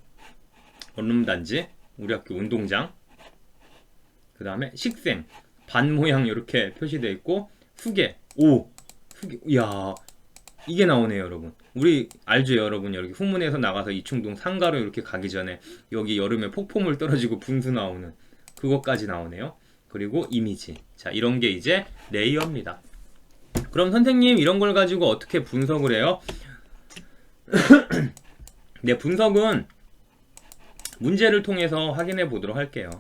A: 원룸단지, 우리 학교 운동장, 그 다음에 식생, 반 모양 이렇게 표시되어 있고, 후계, 후계, 이야, 이게 나오네요, 여러분. 우리 알죠, 여러분? 여기 후문에서 나가서 이충동 상가로 이렇게 가기 전에 여기 여름에 폭포물 떨어지고 분수 나오는 그것까지 나오네요. 그리고 이미지. 자, 이런 게 이제 레이어입니다. 그럼 선생님, 이런 걸 가지고 어떻게 분석을 해요? 네, 분석은 문제를 통해서 확인해 보도록 할게요.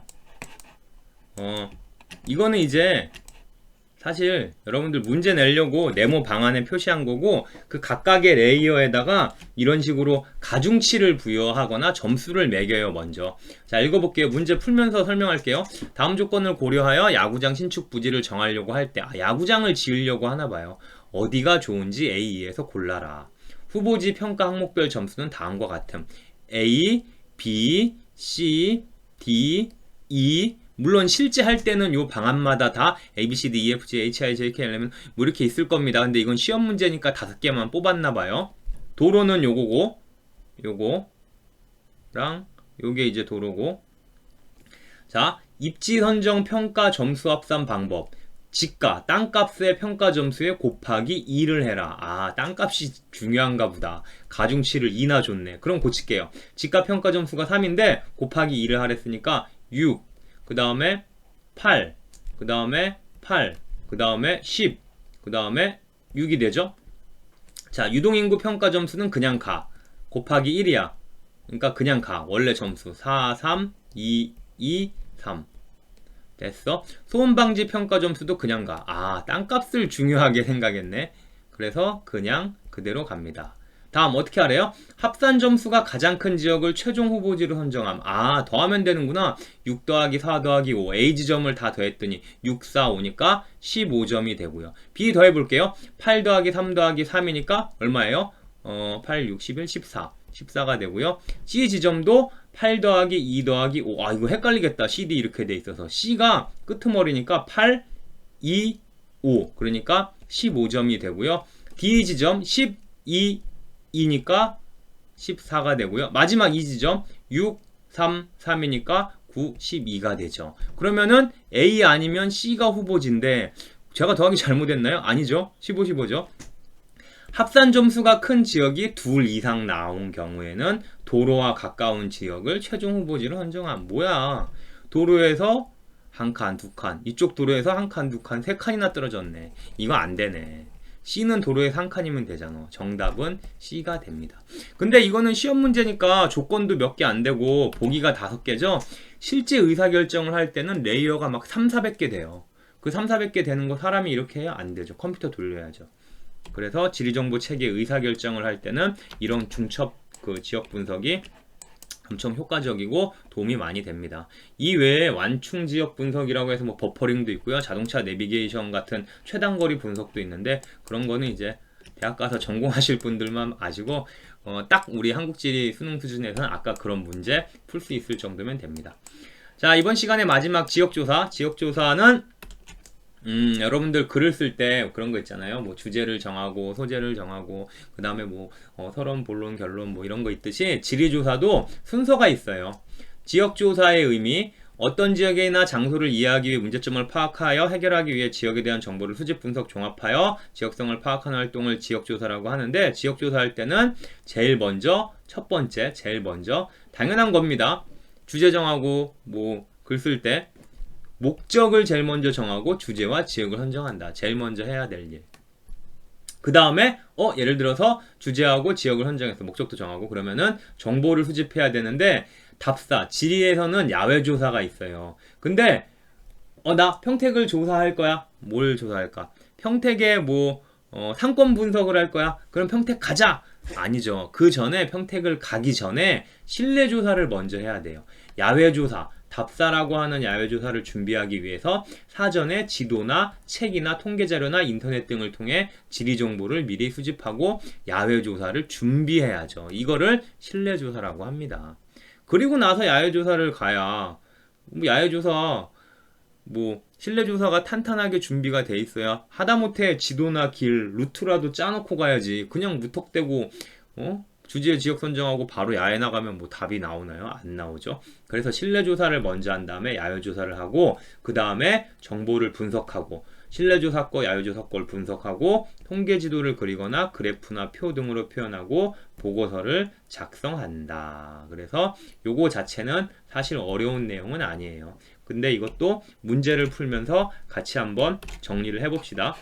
A: 이거는 이제 사실 여러분들 문제 내려고 네모 방안에 표시한 거고, 그 각각의 레이어에다가 이런 식으로 가중치를 부여하거나 점수를 매겨요. 먼저 자, 읽어볼게요. 문제 풀면서 설명할게요. 다음 조건을 고려하여 야구장 신축 부지를 정하려고 할 때, 야구장을 지으려고 하나봐요. 어디가 좋은지 A2에서 골라라. 후보지 평가 항목별 점수는 다음과 같음. A, B, C, D, E. 물론 실제 할 때는 요 방안마다 다 A, B, C, D, E, F, G, H, I, J, K, L, M 뭐 이렇게 있을 겁니다. 근데 이건 시험 문제니까 5개만 뽑았나봐요. 도로는 요거고, 요거랑 요게 이제 도로고. 자, 입지 선정 평가 점수 합산 방법. 지가, 땅값의 평가 점수에 곱하기 2를 해라. 아, 땅값이 중요한가 보다. 가중치를 2나 줬네. 그럼 고칠게요. 지가 평가 점수가 3인데 곱하기 2를 하랬으니까 6, 그 다음에 8, 그 다음에 8, 그 다음에 10, 그 다음에 6이 되죠? 자, 유동인구 평가 점수는 그냥 가. 곱하기 1이야. 그러니까 그냥 가. 원래 점수 4, 3, 2, 2, 3. 됐어. 소음방지 평가 점수도 그냥 가. 아, 땅값을 중요하게 생각했네. 그래서 그냥 그대로 갑니다. 다음 어떻게 하래요? 합산 점수가 가장 큰 지역을 최종 후보지로 선정함. 아, 더하면 되는구나. 6 더하기 4 더하기 5. A지점을 다 더했더니 6, 4, 5니까 15점이 되고요. B 더해볼게요. 8 더하기 3 더하기 3이니까 얼마예요? 8, 6, 11, 14. 14가 되고요. C 지점도 8 더하기 2 더하기 5. 아, 이거 헷갈리겠다. CD 이렇게 돼 있어서. C가 끄트머리니까 8, 2, 5. 그러니까 15점이 되고요. D 지점 12, 2니까 14가 되고요. 마지막 이 지점 6, 3, 3이니까 9, 12가 되죠. 그러면은 A 아니면 C가 후보지인데 제가 더하기 잘못했나요? 아니죠. 15, 15죠. 합산 점수가 큰 지역이 둘 이상 나온 경우에는 도로와 가까운 지역을 최종 후보지로 선정함. 뭐야? 도로에서 한 칸, 두 칸. 이쪽 도로에서 한 칸, 두 칸, 세 칸이나 떨어졌네. 이거 안 되네. C는 도로에서 한 칸이면 되잖아. 정답은 C가 됩니다. 근데 이거는 시험 문제니까 조건도 몇 개 안 되고 보기가 5개죠? 실제 의사결정을 할 때는 레이어가 막 3, 400개 돼요. 그 3, 400개 되는 거 사람이 이렇게 해야 안 되죠. 컴퓨터 돌려야죠. 그래서 지리정보 체계 의사결정을 할 때는 이런 중첩 그 지역 분석이 엄청 효과적이고 도움이 많이 됩니다. 이 외에 완충 지역 분석이라고 해서 뭐 버퍼링도 있고요. 자동차 내비게이션 같은 최단거리 분석도 있는데 그런 거는 이제 대학 가서 전공하실 분들만 아시고 딱 우리 한국지리 수능 수준에서는 아까 그런 문제 풀 수 있을 정도면 됩니다. 자, 이번 시간의 마지막 지역조사. 지역조사는 여러분들 글을 쓸 때 그런 거 있잖아요. 뭐 주제를 정하고 소재를 정하고 그 다음에 뭐 서론, 본론, 결론 뭐 이런 거 있듯이 지리조사도 순서가 있어요. 지역조사의 의미, 어떤 지역이나 장소를 이해하기 위해 문제점을 파악하여 해결하기 위해 지역에 대한 정보를 수집, 분석, 종합하여 지역성을 파악하는 활동을 지역조사라고 하는데 지역조사할 때는 제일 먼저 첫 번째 제일 먼저 당연한 겁니다. 주제 정하고 뭐 글 쓸 때 목적을 제일 먼저 정하고 주제와 지역을 선정한다. 제일 먼저 해야 될 일. 그 다음에 예를 들어서 주제하고 지역을 선정해서 목적도 정하고 그러면은 정보를 수집해야 되는데 답사, 지리에서는 야외조사가 있어요. 근데 나 평택을 조사할 거야. 뭘 조사할까? 평택에 뭐 상권 분석을 할 거야. 그럼 평택 가자. 아니죠. 그 전에 평택을 가기 전에 실내 조사를 먼저 해야 돼요. 야외 조사, 답사라고 하는 야외 조사를 준비하기 위해서 사전에 지도나 책이나 통계 자료나 인터넷 등을 통해 지리 정보를 미리 수집하고 야외 조사를 준비해야죠. 이거를 실내 조사라고 합니다. 그리고 나서 야외 조사를 가야 야외 조사 실내 조사가 탄탄하게 준비가 돼 있어야 하다못해 지도나 길, 루트라도 짜놓고 가야지. 그냥 무턱대고 주제 지역 선정하고 바로 야외 나가면 뭐 답이 나오나요? 안 나오죠. 그래서 실내 조사를 먼저 한 다음에 야외 조사를 하고 그 다음에 정보를 분석하고 실내 조사 거, 야외 조사 걸 분석하고 통계 지도를 그리거나 그래프나 표 등으로 표현하고 보고서를 작성한다. 그래서 요거 자체는 사실 어려운 내용은 아니에요. 근데 이것도 문제를 풀면서 같이 한번 정리를 해봅시다.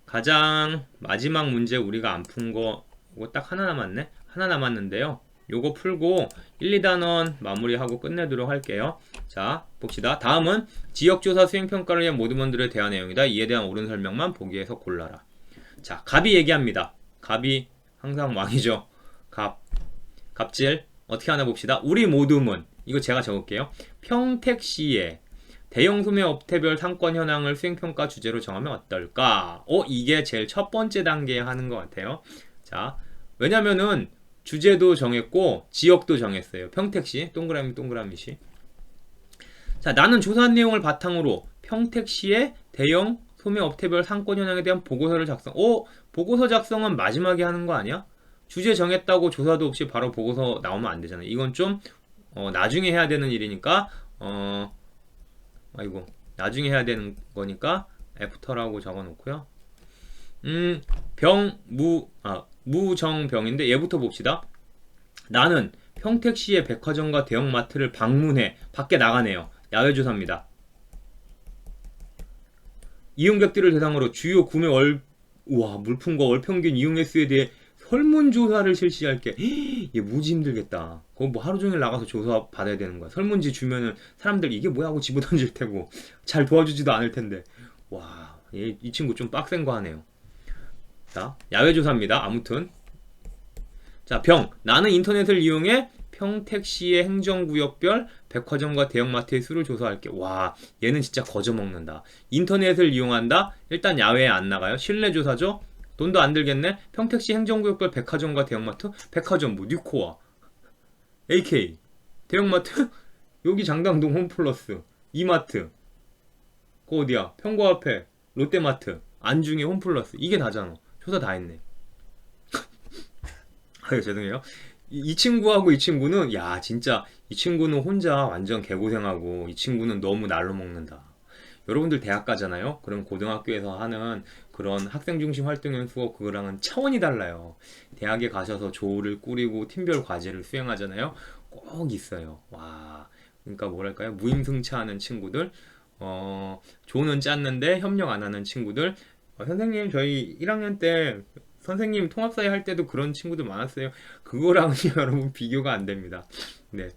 A: 가장 마지막 문제 우리가 안 푼 거 이거 딱 하나 남았네? 하나 남았는데요. 요거 풀고 1, 2단원 마무리하고 끝내도록 할게요. 자, 봅시다. 다음은 지역조사 수행평가를 위한 모드먼들에 대한 내용이다. 이에 대한 옳은 설명만 보기에서 골라라. 자, 갑이 얘기합니다. 갑이 항상 왕이죠. 갑질 어떻게 하나 봅시다. 우리 모두문 이거 제가 적을게요. 평택시에 대형 소매 업태별 상권 현황을 수행평가 주제로 정하면 어떨까? 이게 제일 첫 번째 단계에 하는 것 같아요. 자, 왜냐면은 주제도 정했고 지역도 정했어요. 평택시, 동그라미시. 자, 나는 조사한 내용을 바탕으로 평택시의 대형 소매 업태별 상권 현황에 대한 보고서를 작성. 보고서 작성은 마지막에 하는 거 아니야? 주제 정했다고 조사도 없이 바로 보고서 나오면 안 되잖아요. 이건 좀 나중에 해야 되는 일이니까 아이고 나중에 해야 되는 거니까 애프터라고 적어 놓고요. 무정병인데 얘부터 봅시다. 나는 평택시의 백화점과 대형마트를 방문해. 밖에 나가네요. 야외조사입니다. 이용객들을 대상으로 주요 구매 물품과 월평균 이용 횟수에 대해 설문조사를 실시할게. 얘 무지 힘들겠다. 그거 뭐 하루 종일 나가서 조사 받아야 되는 거야. 설문지 주면은 사람들 이게 뭐야 하고 집어던질 테고 잘 도와주지도 않을 텐데. 와, 이 친구 좀 빡센 거 하네요. 자, 야외조사입니다. 아무튼 자, 나는 인터넷을 이용해 평택시의 행정구역별 백화점과 대형마트의 수를 조사할게. 와, 얘는 진짜 거저먹는다. 인터넷을 이용한다. 일단 야외에 안 나가요. 실내 조사죠. 돈도 안 들겠네. 평택시 행정구역별 백화점과 대형마트. 백화점 뭐 뉴코아, AK, 대형마트 여기 장당동 홈플러스, 이마트, 그 어디야, 평고 앞에 롯데마트, 안중에 홈플러스. 이게 다잖아. 조사 다 했네. 아유, 죄송해요. 이 친구하고 이 친구는, 야, 진짜, 이 친구는 혼자 완전 개고생하고, 이 친구는 너무 날로 먹는다. 여러분들 대학 가잖아요? 그럼 고등학교에서 하는 그런 학생 중심 활동 연수고 그거랑은 차원이 달라요. 대학에 가셔서 조를 꾸리고 팀별 과제를 수행하잖아요? 꼭 있어요. 와. 그러니까 뭐랄까요? 무임승차하는 친구들, 조는 짰는데 협력 안 하는 친구들, 선생님, 저희 1학년 때 선생님 통합사회 할 때도 그런 친구들 많았어요. 그거랑은 여러분 비교가 안 됩니다. 네.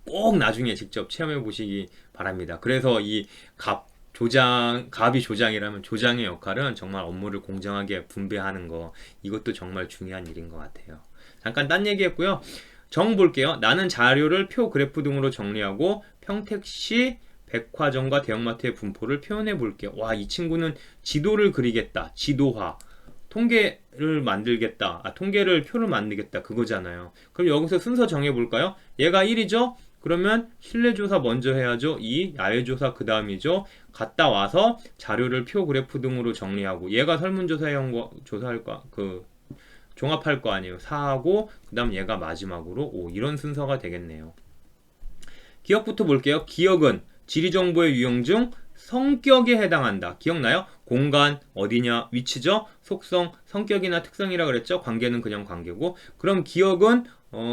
A: 꼭 나중에 직접 체험해 보시기 바랍니다. 그래서 이 갑이 조장이라면 조장의 역할은 정말 업무를 공정하게 분배하는 거, 이것도 정말 중요한 일인 것 같아요. 잠깐 딴 얘기했고요. 정 볼게요. 나는 자료를 표, 그래프 등으로 정리하고 평택시 백화점과 대형마트의 분포를 표현해 볼게요. 와, 이 친구는 지도를 그리겠다. 지도화. 통계를 만들겠다. 통계를 표를 만들겠다. 그거잖아요. 그럼 여기서 순서 정해볼까요? 얘가 1이죠? 그러면 실내조사 먼저 해야죠. 2, 야외조사 그 다음이죠. 갔다 와서 자료를 표, 그래프 등으로 정리하고, 얘가 설문조사형 거, 조사할 거, 종합할 거 아니에요. 4하고, 그 다음 얘가 마지막으로 5. 이런 순서가 되겠네요. 기억부터 볼게요. 기억은 지리정보의 유형 중 성격에 해당한다. 기억나요? 공간, 어디냐, 위치죠? 속성, 성격이나 특성이라 그랬죠? 관계는 그냥 관계고. 그럼 기억은,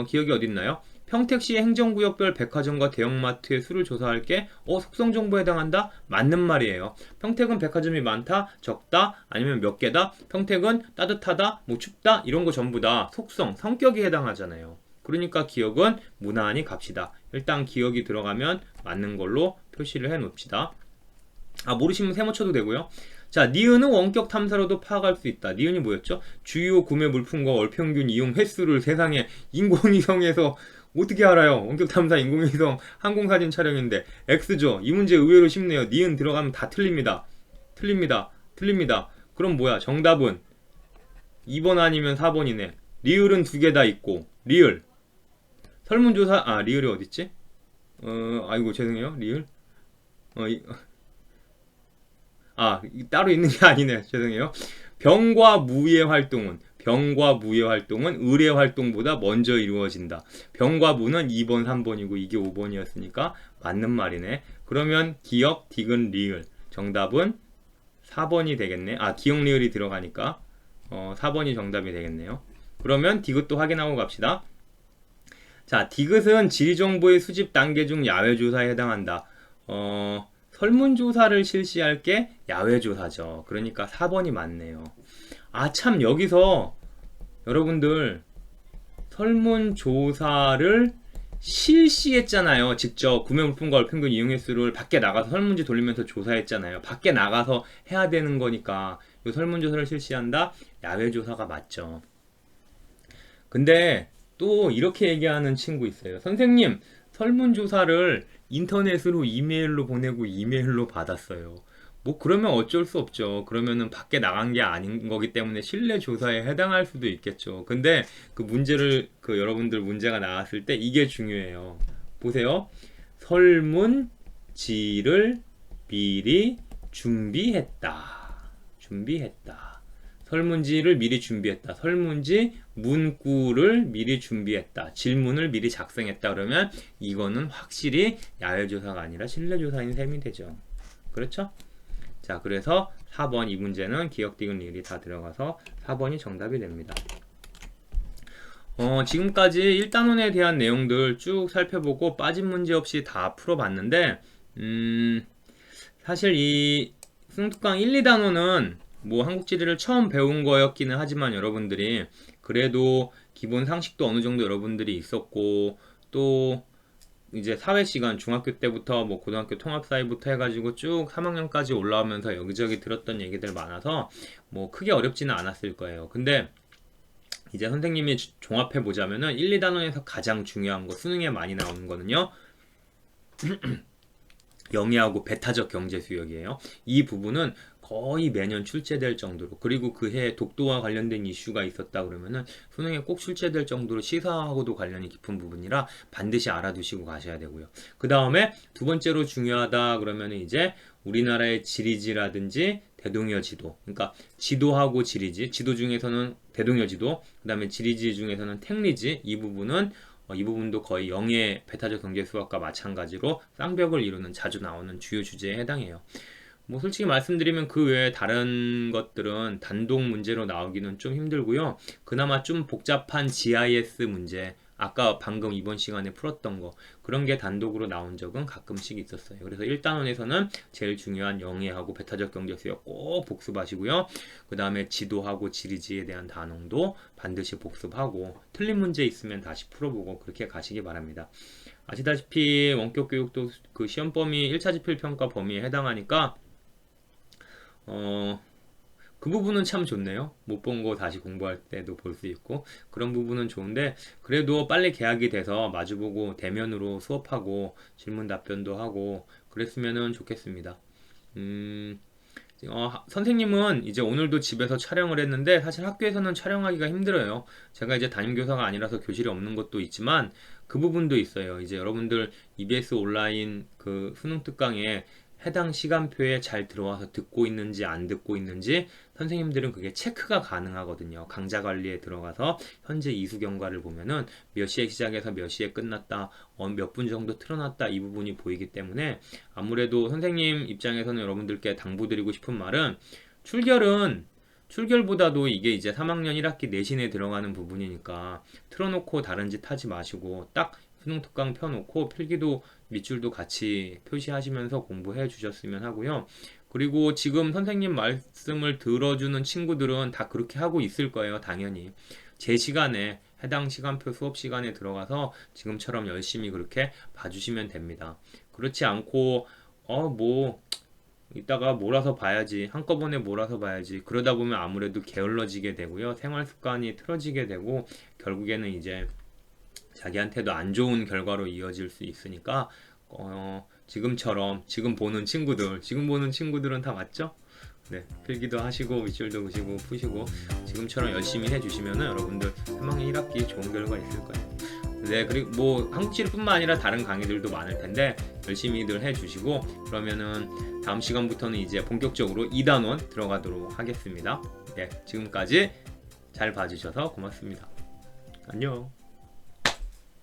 A: 기억이 어딨나요? 평택시 행정구역별 백화점과 대형마트의 수를 조사할게. 속성 정보에 해당한다? 맞는 말이에요. 평택은 백화점이 많다, 적다, 아니면 몇 개다? 평택은 따뜻하다, 뭐 춥다, 이런 거 전부 다 속성, 성격이 해당하잖아요. 그러니까 기억은 무난히 갑시다. 일단 기억이 들어가면 맞는 걸로 표시를 해 놓읍시다. 모르시면 세모 쳐도 되고요. 자, 니은은 원격 탐사로도 파악할 수 있다. 니은이 뭐였죠? 주요 구매 물품과 월평균 이용 횟수를 세상에 인공위성에서 어떻게 알아요? 원격 탐사 인공위성 항공사진 촬영인데 X죠. 이 문제 의외로 쉽네요. 니은 들어가면 다 틀립니다. 틀립니다. 그럼 뭐야? 정답은 2번 아니면 4번이네. 리을은 2개 다 있고, 리을 설문조사, 리을이 어딨지? 아이고 죄송해요. 리을 따로 있는 게 아니네. 죄송해요. 병과 무의 활동은 의뢰 활동보다 먼저 이루어진다. 병과 무는 2번, 3번이고 이게 5번이었으니까 맞는 말이네. 그러면 기억, 디귿, 리을. 정답은 4번이 되겠네. 기억, 리을이 들어가니까 4번이 정답이 되겠네요. 그러면 디귿도 확인하고 갑시다. 자, 디귿은 지리정보의 수집 단계 중 야외조사에 해당한다. 설문조사를 실시할 게 야외조사죠. 그러니까 4번이 맞네요. 참, 여기서 여러분들 설문조사를 실시했잖아요. 직접 구매물품과 월평균 이용횟수를 밖에 나가서 설문지 돌리면서 조사했잖아요. 밖에 나가서 해야 되는 거니까 이 설문조사를 실시한다? 야외조사가 맞죠. 근데 또 이렇게 얘기하는 친구 있어요. 선생님, 설문조사를 인터넷으로 이메일로 보내고 이메일로 받았어요. 뭐 그러면 어쩔 수 없죠. 그러면은 밖에 나간 게 아닌 거기 때문에 실내 조사에 해당할 수도 있겠죠. 근데 그 문제를 여러분들 문제가 나왔을 때 이게 중요해요. 보세요. 설문지를 미리 준비했다. 설문지를 미리 준비했다. 설문지 문구를 미리 준비했다. 질문을 미리 작성했다. 그러면 이거는 확실히 야외조사가 아니라 실내조사인 셈이 되죠. 그렇죠? 자, 그래서 4번 이 문제는 기억, 디귿, 리을이 다 들어가서 4번이 정답이 됩니다. 지금까지 1단원에 대한 내용들 쭉 살펴보고 빠진 문제 없이 다 풀어봤는데 사실 이 수능특강 1, 2단원은 뭐 한국지리를 처음 배운 거였기는 하지만 여러분들이 그래도 기본 상식도 어느 정도 여러분들이 있었고 또 이제 사회시간 중학교 때부터 뭐 고등학교 통합사회부터 해가지고 쭉 3학년까지 올라오면서 여기저기 들었던 얘기들 많아서 뭐 크게 어렵지는 않았을 거예요. 근데 이제 선생님이 종합해 보자면은 1, 2단원에서 가장 중요한 거 수능에 많이 나오는 거는요. 영희하고 배타적 경제 수역이에요. 이 부분은 거의 매년 출제될 정도로 그리고 그 해 독도와 관련된 이슈가 있었다 그러면은 수능에 꼭 출제될 정도로 시사하고도 관련이 깊은 부분이라 반드시 알아두시고 가셔야 되고요. 그 다음에 두 번째로 중요하다 그러면은 이제 우리나라의 지리지라든지 대동여 지도, 그러니까 지도하고 지리지, 지도 중에서는 대동여 지도, 그 다음에 지리지 중에서는 택리지, 이 부분도 거의 영의 배타적 경제 수학과 마찬가지로 쌍벽을 이루는 자주 나오는 주요 주제에 해당해요. 뭐 솔직히 말씀드리면 그 외에 다른 것들은 단독 문제로 나오기는 좀 힘들고요. 그나마 좀 복잡한 GIS 문제, 아까 방금 이번 시간에 풀었던 거 그런 게 단독으로 나온 적은 가끔씩 있었어요. 그래서 1단원에서는 제일 중요한 영예하고 배타적 경제 수역 꼭 복습하시고요. 그 다음에 지도하고 지리지에 대한 단원도 반드시 복습하고 틀린 문제 있으면 다시 풀어보고 그렇게 가시기 바랍니다. 아시다시피 원격 교육도 그 시험 범위 1차 지필 평가 범위에 해당하니까 그 부분은 참 좋네요. 못 본 거 다시 공부할 때도 볼 수 있고 그런 부분은 좋은데 그래도 빨리 개학이 돼서 마주보고 대면으로 수업하고 질문 답변도 하고 그랬으면 좋겠습니다. 선생님은 이제 오늘도 집에서 촬영을 했는데 사실 학교에서는 촬영하기가 힘들어요. 제가 이제 담임교사가 아니라서 교실이 없는 것도 있지만 그 부분도 있어요. 이제 여러분들 EBS 온라인 그 수능 특강에 해당 시간표에 잘 들어와서 듣고 있는지 안 듣고 있는지 선생님들은 그게 체크가 가능하거든요. 강좌 관리에 들어가서 현재 이수 경과를 보면은 몇 시에 시작해서 몇 시에 끝났다, 몇 분 정도 틀어놨다 이 부분이 보이기 때문에 아무래도 선생님 입장에서는 여러분들께 당부드리고 싶은 말은 출결보다도 이게 이제 3학년 1학기 내신에 들어가는 부분이니까 틀어놓고 다른 짓 하지 마시고 딱 수능 특강 펴놓고 필기도 밑줄도 같이 표시하시면서 공부해 주셨으면 하고요. 그리고 지금 선생님 말씀을 들어주는 친구들은 다 그렇게 하고 있을 거예요. 당연히 제 시간에 해당 시간표 수업 시간에 들어가서 지금처럼 열심히 그렇게 봐주시면 됩니다. 그렇지 않고 뭐 이따가 몰아서 봐야지, 한꺼번에 몰아서 봐야지, 그러다 보면 아무래도 게을러지게 되고요. 생활 습관이 틀어지게 되고 결국에는 이제 자기한테도 안 좋은 결과로 이어질 수 있으니까 지금처럼 지금 보는 친구들은 다 맞죠? 네, 필기도 하시고 밑줄도 그시고 푸시고 지금처럼 열심히 해주시면 여러분들 3학년 1학기 좋은 결과 있을 거예요. 네, 그리고 뭐 한국지리뿐만 아니라 다른 강의들도 많을 텐데 열심히들 해주시고 그러면은 다음 시간부터는 이제 본격적으로 2단원 들어가도록 하겠습니다. 네, 지금까지 잘 봐주셔서 고맙습니다. 안녕.